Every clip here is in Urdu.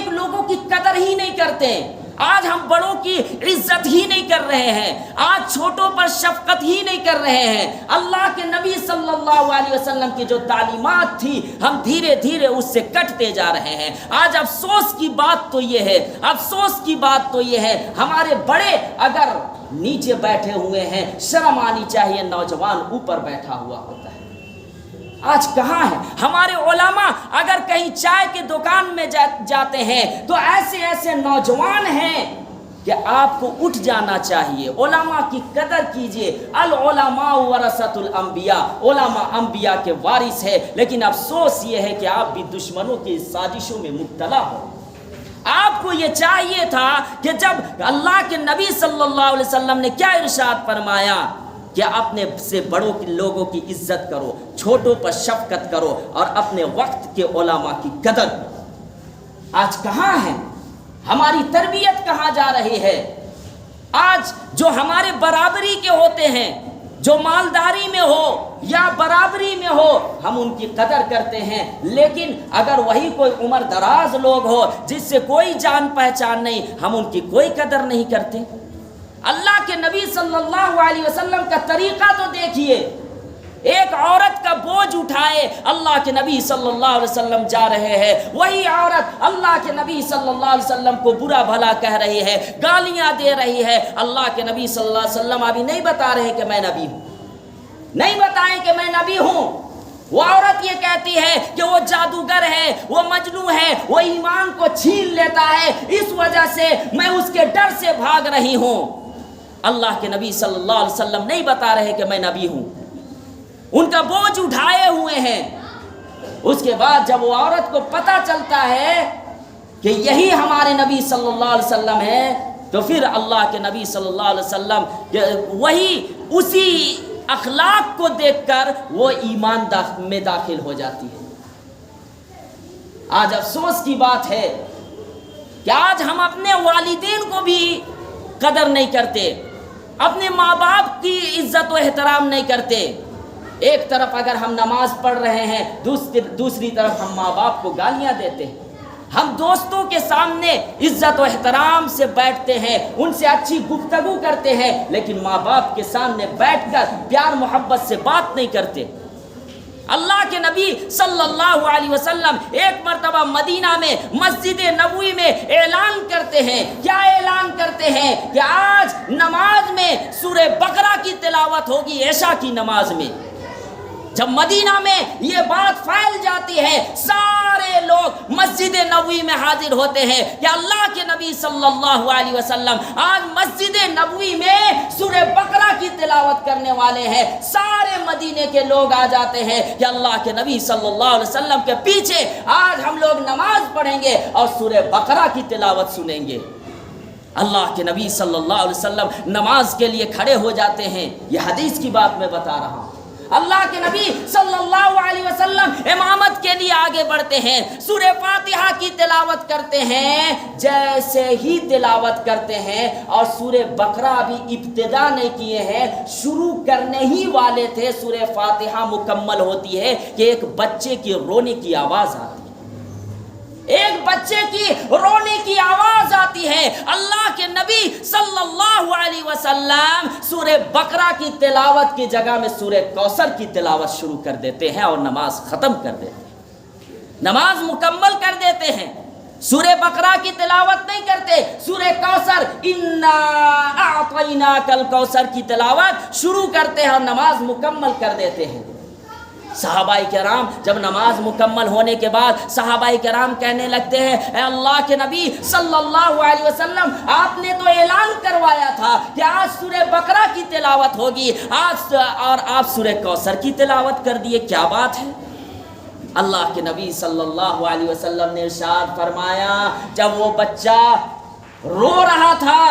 نیک لوگوں کی قدر ہی نہیں کرتے، آج ہم بڑوں کی عزت ہی نہیں کر رہے ہیں، آج چھوٹوں پر شفقت ہی نہیں کر رہے ہیں۔ اللہ کے نبی صلی اللہ علیہ وسلم کی جو تعلیمات تھی ہم دھیرے دھیرے اس سے کٹتے جا رہے ہیں۔ آج افسوس کی بات تو یہ ہے، افسوس کی بات تو یہ ہے، ہمارے بڑے اگر نیچے بیٹھے ہوئے ہیں شرم آنی چاہیے، نوجوان اوپر بیٹھا ہوا ہوتا ہے۔ آج کہاں ہے ہمارے علماء؟ اگر کہیں چائے کے دکان میں جاتے ہیں تو ایسے ایسے نوجوان ہیں کہ آپ کو اٹھ جانا چاہیے۔ علماء کی قدر کیجئے، العلماء ورثۃ الانبیاء، علماء انبیاء کے وارث ہے، لیکن افسوس یہ ہے کہ آپ بھی دشمنوں کی سازشوں میں مبتلا ہو۔ آپ کو یہ چاہیے تھا کہ جب اللہ کے نبی صلی اللہ علیہ وسلم نے کیا ارشاد فرمایا کہ اپنے سے بڑوں کے لوگوں کی عزت کرو، چھوٹوں پر شفقت کرو اور اپنے وقت کے علماء کی قدر کرو۔ آج کہاں ہے؟ ہماری تربیت کہاں جا رہی ہے؟ آج جو ہمارے برابری کے ہوتے ہیں، جو مالداری میں ہو یا برابری میں ہو، ہم ان کی قدر کرتے ہیں، لیکن اگر وہی کوئی عمر دراز لوگ ہو جس سے کوئی جان پہچان نہیں، ہم ان کی کوئی قدر نہیں کرتے۔ اللہ کے نبی صلی اللہ علیہ وسلم کا طریقہ تو دیکھیے، ایک عورت کا بوجھ اٹھائے اللہ کے نبی صلی اللہ علیہ وسلم جا رہے ہیں، وہی عورت اللہ کے نبی صلی اللہ علیہ وسلم کو برا بھلا کہہ رہی ہے، گالیاں دے رہی ہے۔ اللہ کے نبی صلی اللہ علیہ وسلم ابھی نہیں بتا رہے کہ میں نبی ہوں، نہیں بتائیں کہ میں نبی ہوں۔ وہ عورت یہ کہتی ہے کہ وہ جادوگر ہے، وہ مجنون ہے، وہ ایمان کو چھین لیتا ہے، اس وجہ سے میں اس کے ڈر سے بھاگ رہی ہوں۔ اللہ کے نبی صلی اللہ علیہ وسلم نہیں بتا رہے کہ میں نبی ہوں، ان کا بوجھ اٹھائے ہوئے ہیں۔ اس کے بعد جب وہ عورت کو پتہ چلتا ہے کہ یہی ہمارے نبی صلی اللہ علیہ وسلم ہے، تو پھر اللہ کے نبی صلی اللہ علیہ وسلم وہی اسی اخلاق کو دیکھ کر وہ ایمان میں داخل ہو جاتی ہے۔ آج افسوس کی بات ہے کہ آج ہم اپنے والدین کو بھی قدر نہیں کرتے، اپنے ماں باپ کی عزت و احترام نہیں کرتے۔ ایک طرف اگر ہم نماز پڑھ رہے ہیں، دوسری طرف ہم ماں باپ کو گالیاں دیتے ہیں۔ ہم دوستوں کے سامنے عزت و احترام سے بیٹھتے ہیں، ان سے اچھی گفتگو کرتے ہیں، لیکن ماں باپ کے سامنے بیٹھ کر پیار محبت سے بات نہیں کرتے۔ اللہ کے نبی صلی اللہ علیہ وسلم ایک مرتبہ مدینہ میں مسجد نبوی میں اعلان کرتے ہیں، کیا اعلان کرتے ہیں کہ آج نماز میں سورہ بقرہ کی تلاوت ہوگی، عشاء کی نماز میں۔ جب مدینہ میں یہ بات پھیل جاتی ہے، سارے لوگ مسجد نبوی میں حاضر ہوتے ہیں کہ اللہ کے نبی صلی اللہ علیہ وسلم آج مسجد نبوی میں سورہ بقرہ کی تلاوت کرنے والے ہیں۔ سارے مدینے کے لوگ آ جاتے ہیں کہ اللہ کے نبی صلی اللہ علیہ وسلم کے پیچھے آج ہم لوگ نماز پڑھیں گے اور سورہ بقرہ کی تلاوت سنیں گے۔ اللہ کے نبی صلی اللہ علیہ وسلم نماز کے لیے کھڑے ہو جاتے ہیں۔ یہ حدیث کی بات میں بتا رہا ہوں۔ اللہ کے نبی صلی اللہ علیہ وسلم امامت کے لیے آگے بڑھتے ہیں، سورہ فاتحہ کی تلاوت کرتے ہیں۔ جیسے ہی تلاوت کرتے ہیں اور سورہ بقرہ ابھی ابتدا نہیں کیے ہیں، شروع کرنے ہی والے تھے، سورہ فاتحہ مکمل ہوتی ہے کہ ایک بچے کی رونے کی آواز آتی ہے، ایک بچے کی رونے کی آواز آتی ہے۔ اللہ کے نبی صلی اللہ علیہ وسلم سورہ بقرہ کی تلاوت کی جگہ میں سورہ کوثر کی تلاوت شروع کر دیتے ہیں اور نماز ختم کر دیتے ہیں، نماز مکمل کر دیتے ہیں۔ سورہ بقرہ کی تلاوت نہیں کرتے، سورہ کوثر انا اعطیناک الکوثر کی تلاوت شروع کرتے ہیں اور نماز مکمل کر دیتے ہیں۔ صحابہ کرام جب نماز مکمل ہونے کے بعد صحابہ کرام کہنے لگتے ہیں، اے اللہ کے نبی صلی اللہ علیہ وسلم، آپ نے تو اعلان کروایا تھا کہ آج سورہ بقرہ کی تلاوت ہوگی، آج اور آپ سورہ کوثر کی تلاوت کر دیے، کیا بات ہے؟ اللہ کے نبی صلی اللہ علیہ وسلم نے ارشاد فرمایا، جب وہ بچہ رو رہا تھا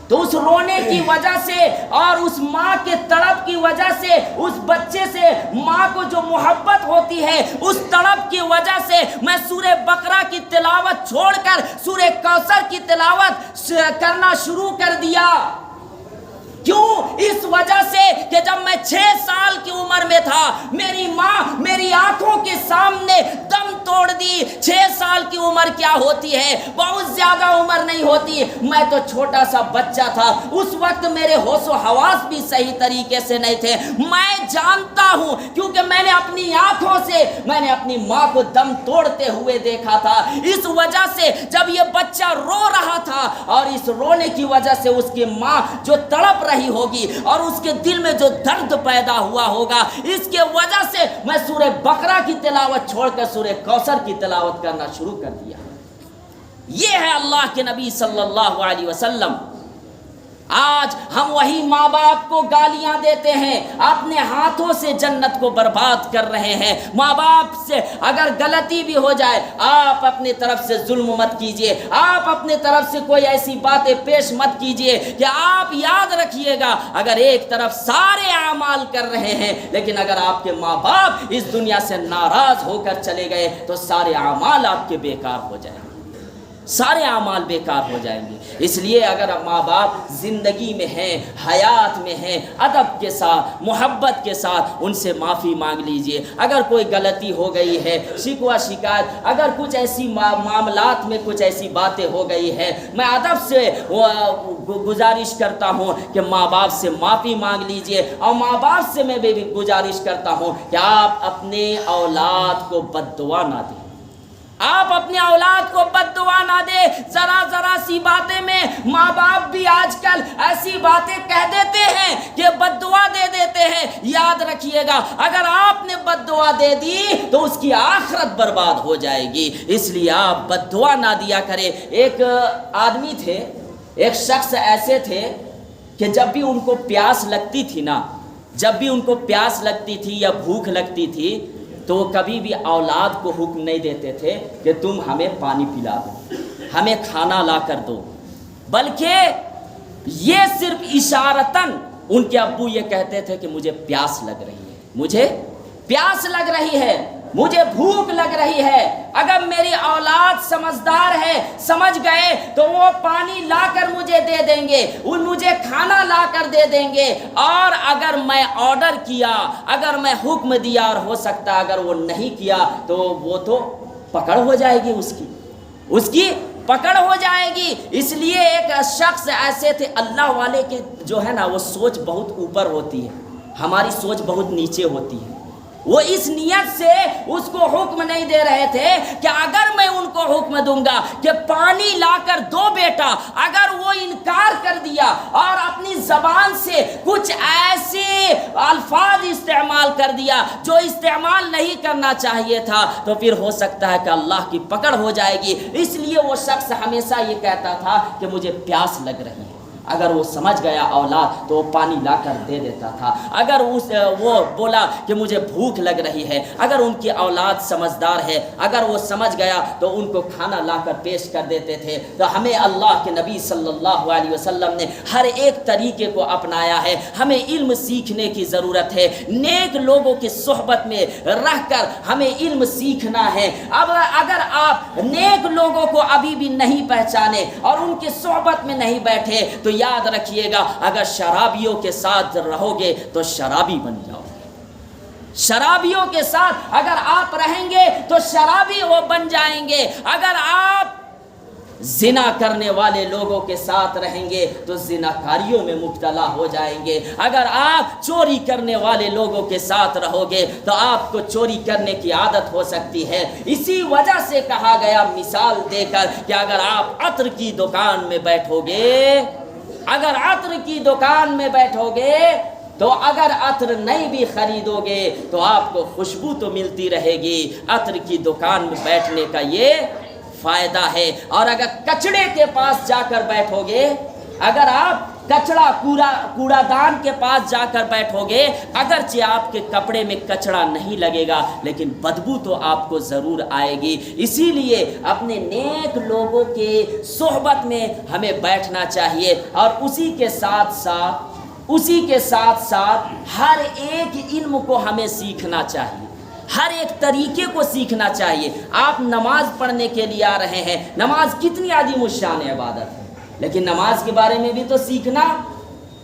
تو اس رونے کی وجہ سے اور اس ماں کے تڑپ کی وجہ سے، اس بچے سے ماں کو جو محبت ہوتی ہے اس تڑپ کی وجہ سے میں سورہ بقرہ کی تلاوت چھوڑ کر سورہ کوثر کی تلاوت کرنا شروع کر دیا۔ کیوں؟ اس وجہ سے کہ جب میں 6 سال کی عمر میں تھا میری ماں میری آنکھوں کے سامنے دم توڑ دی۔ 6 سال کی عمر کیا ہوتی ہے؟ بہت زیادہ عمر نہیں ہوتی، میں تو چھوٹا سا بچہ تھا، اس وقت میرے ہوش و حواس بھی صحیح طریقے سے نہیں تھے۔ میں جانتا ہوں کیونکہ میں نے اپنی آنکھوں سے میں نے اپنی ماں کو دم توڑتے ہوئے دیکھا تھا۔ اس وجہ سے جب یہ بچہ رو رہا تھا اور اس رونے کی وجہ سے اس کی ماں جو تڑپ رہی ہوگی اور اس کے دل میں جو درد پیدا ہوا ہوگا، اس کے وجہ سے میں سورہ بقرہ کی تلاوت چھوڑ کر سورہ کوثر کی تلاوت کرنا شروع کر دیا۔ یہ ہے اللہ کے نبی صلی اللہ علیہ وسلم۔ آج ہم وہی ماں باپ کو گالیاں دیتے ہیں، اپنے ہاتھوں سے جنت کو برباد کر رہے ہیں۔ ماں باپ سے اگر غلطی بھی ہو جائے، آپ اپنی طرف سے ظلم مت کیجئے، آپ اپنی طرف سے کوئی ایسی باتیں پیش مت کیجئے کہ آپ یاد رکھیے گا اگر ایک طرف سارے اعمال کر رہے ہیں لیکن اگر آپ کے ماں باپ اس دنیا سے ناراض ہو کر چلے گئے تو سارے اعمال آپ کے بیکار ہو جائیں گے، سارے اعمال بیکار ہو جائیں گے۔ اس لیے اگر ماں باپ زندگی میں ہیں، حیات میں ہیں، ادب کے ساتھ محبت کے ساتھ ان سے معافی مانگ لیجئے۔ اگر کوئی غلطی ہو گئی ہے، شکوہ شکایت، اگر کچھ ایسی معاملات میں کچھ ایسی باتیں ہو گئی ہے، میں ادب سے گزارش کرتا ہوں کہ ماں باپ سے معافی مانگ لیجئے، اور ماں باپ سے میں بھی گزارش کرتا ہوں کہ آپ اپنے اولاد کو بد دعا نہ دیں، آپ اپنے اولاد کو بد دعا نہ دے۔ ذرا سی باتیں میں ماں باپ بھی آج کل ایسی باتیں کہہ دیتے ہیں کہ بد دعا دے دیتے ہیں۔ یاد رکھیے گا اگر آپ نے بد دعا دے دی تو اس کی آخرت برباد ہو جائے گی، اس لیے آپ بد دعا نہ دیا کریں۔ ایک آدمی تھے، ایک شخص ایسے تھے کہ جب بھی ان کو پیاس لگتی تھی نا، جب بھی ان کو پیاس لگتی تھی یا بھوک لگتی تھی تو وہ کبھی بھی اولاد کو حکم نہیں دیتے تھے کہ تم ہمیں پانی پلا دو، ہمیں کھانا لا کر دو، بلکہ یہ صرف اشارتاً ان کے ابو یہ کہتے تھے کہ مجھے پیاس لگ رہی ہے، مجھے پیاس لگ رہی ہے، مجھے بھوک لگ رہی ہے۔ اگر میری اولاد سمجھدار ہے، سمجھ گئے تو وہ پانی لا کر مجھے دے دیں گے، وہ مجھے کھانا لا کر دے دیں گے، اور اگر میں آرڈر کیا، اگر میں حکم دیا، اور ہو سکتا ہے اگر وہ نہیں کیا تو وہ تو پکڑ ہو جائے گی، اس کی پکڑ ہو جائے گی۔ اس لیے ایک شخص ایسے تھے، اللہ والے کے جو ہے نا وہ سوچ بہت اوپر ہوتی ہے، ہماری سوچ بہت نیچے ہوتی ہے۔ وہ اس نیت سے اس کو حکم نہیں دے رہے تھے کہ اگر میں ان کو حکم دوں گا کہ پانی لا کر دو بیٹا، اگر وہ انکار کر دیا اور اپنی زبان سے کچھ ایسے الفاظ استعمال کر دیا جو استعمال نہیں کرنا چاہیے تھا تو پھر ہو سکتا ہے کہ اللہ کی پکڑ ہو جائے گی۔ اس لیے وہ شخص ہمیشہ یہ کہتا تھا کہ مجھے پیاس لگ رہی ہے، اگر وہ سمجھ گیا اولاد تو وہ پانی لا کر دے دیتا تھا، اگر وہ بولا کہ مجھے بھوک لگ رہی ہے، اگر ان کی اولاد سمجھدار ہے، اگر وہ سمجھ گیا تو ان کو کھانا لا کر پیش کر دیتے تھے۔ تو ہمیں اللہ کے نبی صلی اللہ علیہ وسلم نے ہر ایک طریقے کو اپنایا ہے، ہمیں علم سیکھنے کی ضرورت ہے، نیک لوگوں کی صحبت میں رہ کر ہمیں علم سیکھنا ہے۔ اب اگر آپ نیک لوگوں کو ابھی بھی نہیں پہچانے اور ان کی صحبت میں نہیں بیٹھے تو یاد رکھیے گا اگر شرابیوں کے ساتھ رہو گے تو شرابی بن جاؤ گے، شرابیوں کے ساتھ اگر آپ رہیں گے تو شرابی وہ بن جائیں گے، اگر آپ زنا کرنے والے لوگوں کے ساتھ رہیں گے تو زناکاریوں میں مبتلا ہو جائیں گے، اگر آپ چوری کرنے والے لوگوں کے ساتھ رہو گے تو آپ کو چوری کرنے کی عادت ہو سکتی ہے۔ اسی وجہ سے کہا گیا مثال دے کر کہ اگر آپ عطر کی دکان میں بیٹھو گے، اگر عطر کی دکان میں بیٹھو گے تو اگر عطر نہیں بھی خریدو گے تو آپ کو خوشبو تو ملتی رہے گی۔ عطر کی دکان میں بیٹھنے کا یہ فائدہ ہے۔ اور اگر کچڑے کے پاس جا کر بیٹھو گے، اگر آپ کچڑا کوڑا دان کے پاس جا کر بیٹھو گے، اگرچہ آپ کے کپڑے میں کچڑا نہیں لگے گا لیکن بدبو تو آپ کو ضرور آئے گی۔ اسی لیے اپنے نیک لوگوں کے صحبت میں ہمیں بیٹھنا چاہیے، اور اسی کے ساتھ ساتھ ہر ایک علم کو ہمیں سیکھنا چاہیے، ہر ایک طریقے کو سیکھنا چاہیے۔ آپ نماز پڑھنے کے لیے آ رہے ہیں، نماز کتنی عظیم الشان عبادت ہے، لیکن نماز کے بارے میں بھی تو سیکھنا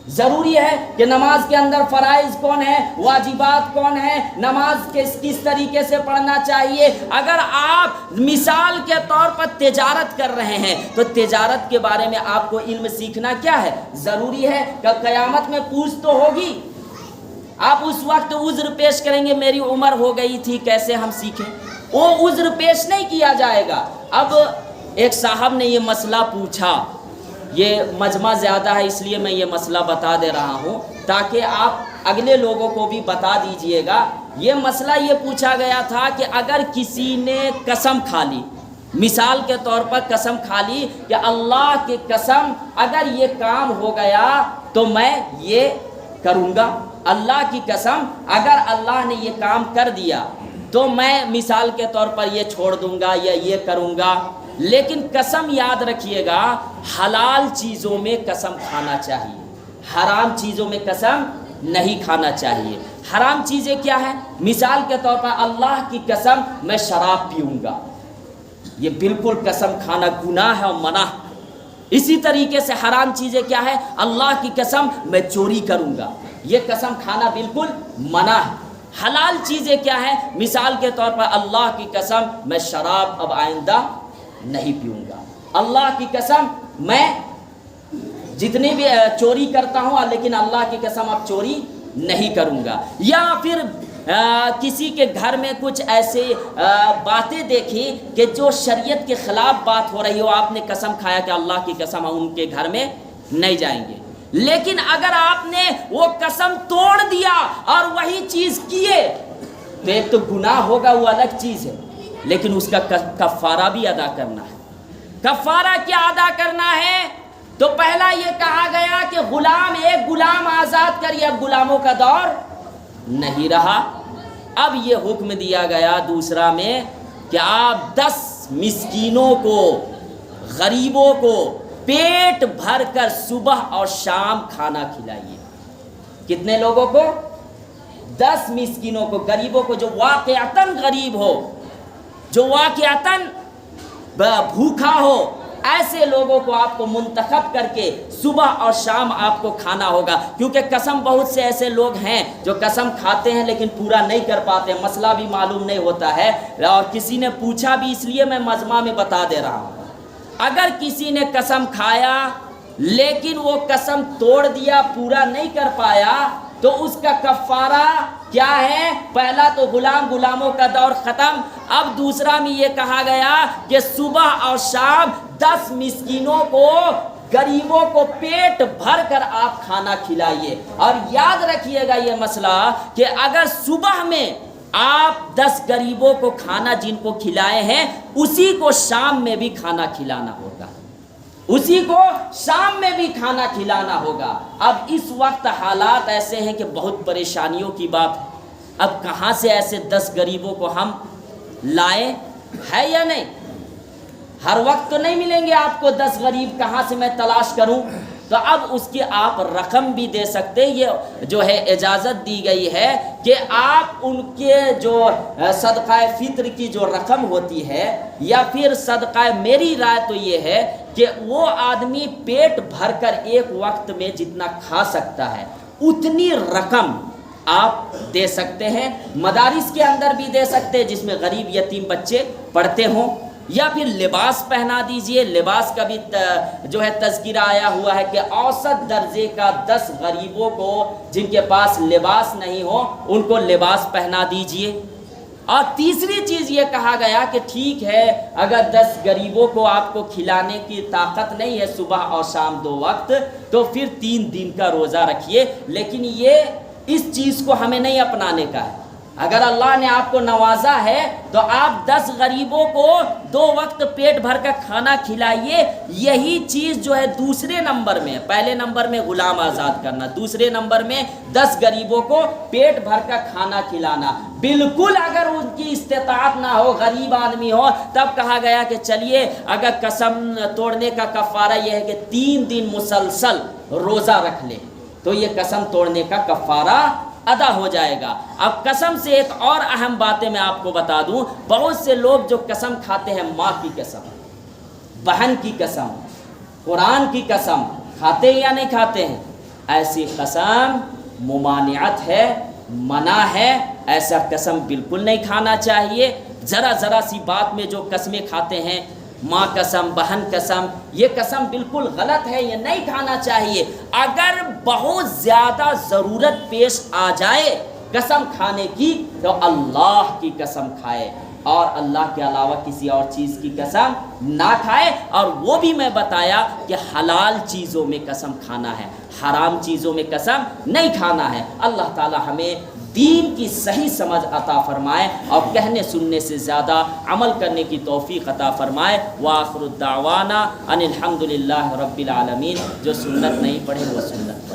ضروری ہے کہ نماز کے اندر فرائض کون ہے، واجبات کون ہے، نماز کس طریقے سے پڑھنا چاہیے۔ اگر آپ مثال کے طور پر تجارت کر رہے ہیں تو تجارت کے بارے میں آپ کو علم سیکھنا کیا ہے، ضروری ہے کہ قیامت میں پوچھ تو ہوگی۔ آپ اس وقت عذر پیش کریں گے میری عمر ہو گئی تھی، کیسے ہم سیکھیں، وہ عذر پیش نہیں کیا جائے گا۔ اب ایک صاحب نے یہ مسئلہ پوچھا، یہ مجمع زیادہ ہے اس لیے میں یہ مسئلہ بتا دے رہا ہوں تاکہ آپ اگلے لوگوں کو بھی بتا دیجئے گا۔ یہ مسئلہ یہ پوچھا گیا تھا کہ اگر کسی نے قسم کھا لی، مثال کے طور پر قسم کھا لی کہ اللہ کی قسم اگر یہ کام ہو گیا تو میں یہ کروں گا، اللہ کی قسم اگر اللہ نے یہ کام کر دیا تو میں مثال کے طور پر یہ چھوڑ دوں گا یا یہ کروں گا۔ لیکن قسم یاد رکھیے گا، حلال چیزوں میں قسم کھانا چاہیے، حرام چیزوں میں قسم نہیں کھانا چاہیے۔ حرام چیزیں کیا ہیں؟ مثال کے طور پر اللہ کی قسم میں شراب پیوں گا، یہ بالکل قسم کھانا گناہ ہے اور منع۔ اسی طریقے سے حرام چیزیں کیا ہے؟ اللہ کی قسم میں چوری کروں گا، یہ قسم کھانا بالکل منع ہے۔ حلال چیزیں کیا ہیں؟ مثال کے طور پر اللہ کی قسم میں شراب اب آئندہ نہیں پیوں گا، اللہ کی قسم میں جتنی بھی چوری کرتا ہوں لیکن اللہ کی قسم اب چوری نہیں کروں گا۔ یا پھر کسی کے گھر میں کچھ ایسے باتیں دیکھی کہ جو شریعت کے خلاف بات ہو رہی ہو، آپ نے قسم کھایا کہ اللہ کی قسم ہم ان کے گھر میں نہیں جائیں گے، لیکن اگر آپ نے وہ قسم توڑ دیا اور وہی چیز کیے تو ایک تو گناہ ہوگا، وہ الگ چیز ہے، لیکن اس کا کفارہ بھی ادا کرنا ہے۔ کفارہ کیا ادا کرنا ہے؟ تو پہلا یہ کہا گیا کہ ایک غلام آزاد کریے، اب غلاموں کا دور نہیں رہا۔ اب یہ حکم دیا گیا دوسرا میں کہ آپ 10 مسکینوں کو، غریبوں کو پیٹ بھر کر صبح اور شام کھانا کھلائیے۔ کتنے لوگوں کو؟ 10 مسکینوں کو، غریبوں کو، جو واقعتاً غریب ہو، جو واقعتاً بھوکا ہو، ایسے لوگوں کو آپ کو منتخب کر کے صبح اور شام آپ کو کھانا ہوگا۔ کیونکہ قسم بہت سے ایسے لوگ ہیں جو قسم کھاتے ہیں لیکن پورا نہیں کر پاتے، مسئلہ بھی معلوم نہیں ہوتا ہے، اور کسی نے پوچھا بھی اس لیے میں مجمع میں بتا دے رہا ہوں۔ اگر کسی نے قسم کھایا لیکن وہ قسم توڑ دیا، پورا نہیں کر پایا، تو اس کا کفارہ کیا ہے؟ پہلا تو غلاموں کا دور ختم۔ اب دوسرا میں یہ کہا گیا کہ صبح اور شام 10 مسکینوں کو، غریبوں کو پیٹ بھر کر آپ کھانا کھلائیے۔ اور یاد رکھیے گا یہ مسئلہ کہ اگر صبح میں آپ 10 غریبوں کو کھانا جن کو کھلائے ہیں، اسی کو شام میں بھی کھانا کھلانا ہوگا، اسی کو شام میں بھی کھانا کھلانا ہوگا۔ اب اس وقت حالات ایسے ہیں کہ بہت پریشانیوں کی بات ہے۔ اب کہاں سے ایسے 10 غریبوں کو ہم لائیں، ہے یا نہیں؟ ہر وقت تو نہیں ملیں گے آپ کو 10 غریب، کہاں سے میں تلاش کروں؟ تو اب اس کی آپ رقم بھی دے سکتے، یہ جو ہے اجازت دی گئی ہے کہ آپ ان کے جو صدقہ فطر کی جو رقم ہوتی ہے، یا پھر صدقہ، میری رائے تو یہ ہے کہ وہ آدمی پیٹ بھر کر ایک وقت میں جتنا کھا سکتا ہے اتنی رقم آپ دے سکتے ہیں۔ مدارس کے اندر بھی دے سکتے ہیں جس میں غریب یتیم بچے پڑھتے ہوں، یا پھر لباس پہنا دیجئے۔ لباس کا بھی جو ہے تذکرہ آیا ہوا ہے کہ اوسط درجے کا 10 غریبوں کو جن کے پاس لباس نہیں ہو ان کو لباس پہنا دیجئے۔ اور تیسری چیز یہ کہا گیا کہ ٹھیک ہے اگر 10 غریبوں کو آپ کو کھلانے کی طاقت نہیں ہے صبح اور شام 2 وقت، تو پھر 3 دن کا روزہ رکھیے، لیکن یہ اس چیز کو ہمیں نہیں اپنانے کا ہے۔ اگر اللہ نے آپ کو نوازا ہے تو آپ 10 غریبوں کو 2 وقت پیٹ بھر کر کھانا کھلائیے۔ یہی چیز جو ہے دوسرے نمبر میں، پہلے نمبر میں غلام آزاد کرنا، دوسرے نمبر میں 10 غریبوں کو پیٹ بھر کر کھانا کھلانا۔ بالکل اگر ان کی استطاعت نہ ہو، غریب آدمی ہو، تب کہا گیا کہ چلیے اگر قسم توڑنے کا کفارہ یہ ہے کہ 3 دن مسلسل روزہ رکھ لے تو یہ قسم توڑنے کا کفارہ ادا ہو جائے گا۔ اب قسم سے ایک اور اہم باتیں میں آپ کو بتا دوں، بہت سے لوگ جو قسم کھاتے ہیں، ماں کی قسم، بہن کی قسم، قرآن کی قسم، کھاتے ہیں یا نہیں کھاتے ہیں؟ ایسی قسم ممانعت ہے، منع ہے، ایسا قسم بالکل نہیں کھانا چاہیے۔ ذرا سی بات میں جو قسمیں کھاتے ہیں، ماں قسم، بہن قسم، یہ قسم بالکل غلط ہے، یہ نہیں کھانا چاہیے۔ اگر بہت زیادہ ضرورت پیش آ جائے قسم کھانے کی تو اللہ کی قسم کھائے، اور اللہ کے علاوہ کسی اور چیز کی قسم نہ کھائے۔ اور وہ بھی میں بتایا کہ حلال چیزوں میں قسم کھانا ہے، حرام چیزوں میں قسم نہیں کھانا ہے۔ اللہ تعالی ہمیں دین کی صحیح سمجھ عطا فرمائے اور کہنے سننے سے زیادہ عمل کرنے کی توفیق عطا فرمائے۔ وآخر الدعوانا ان الحمد للہ رب العالمین۔ جو سنت نہیں پڑھے وہ سنت